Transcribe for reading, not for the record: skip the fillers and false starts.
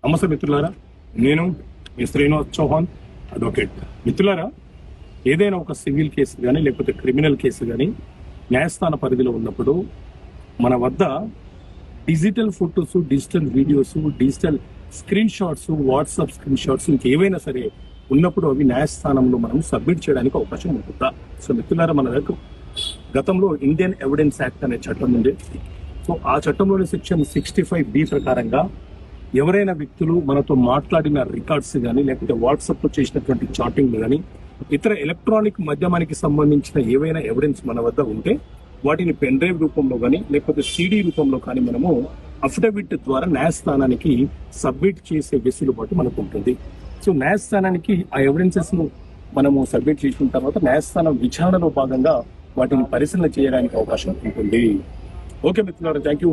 నమస్తే మిత్రులారా, నేను మీ శ్రీనివాస్ చౌహాన్, అడ్వకేట్. మిత్రులారా, ఏదైనా ఒక సివిల్ కేసు కానీ లేకపోతే క్రిమినల్ కేసు కానీ న్యాయస్థాన పరిధిలో ఉన్నప్పుడు మన వద్ద digital photos, digital videos, digital screen shots, WhatsApp screen shots ఇంకేవైనా సరే ఉన్నప్పుడు అవి న్యాయస్థానంలో మనం సబ్మిట్ చేయడానికి అవకాశం ఉంటుందా? సో మిత్రులారా, మన దగ్గర గతంలో ఇండియన్ ఎవిడెన్స్ యాక్ట్ అనే చట్టం ఉంది. సో ఆ చట్టంలోని సెక్షన్ 65B ప్రకారంగా ఎవరైనా వ్యక్తులు మనతో మాట్లాడిన రికార్డ్స్ కానీ లేకపోతే వాట్సాప్ లో చేసినటువంటి చాటింగ్ కానీ ఇతర ఎలక్ట్రానిక్ మాధ్యమానికి సంబంధించిన ఏవైనా ఎవిడెన్స్ మన వద్ద ఉంటే వాటిని పెన్ డ్రైవ్ రూపంలో కానీ లేకపోతే CD రూపంలో కానీ మనము అఫిడవిట్ ద్వారా న్యాయస్థానానికి సబ్మిట్ చేసే వెసులుబాటు మనకు ఉంటుంది. సో న్యాయస్థానానికి ఆ ఎవిడెన్సెస్ ను మనము సబ్మిట్ చేసిన తర్వాత న్యాయస్థానం విచారణలో భాగంగా వాటిని పరిశీలన చేయడానికి అవకాశం ఉంటుంది. ఓకే మిత్రులారా, థ్యాంక్ యూ.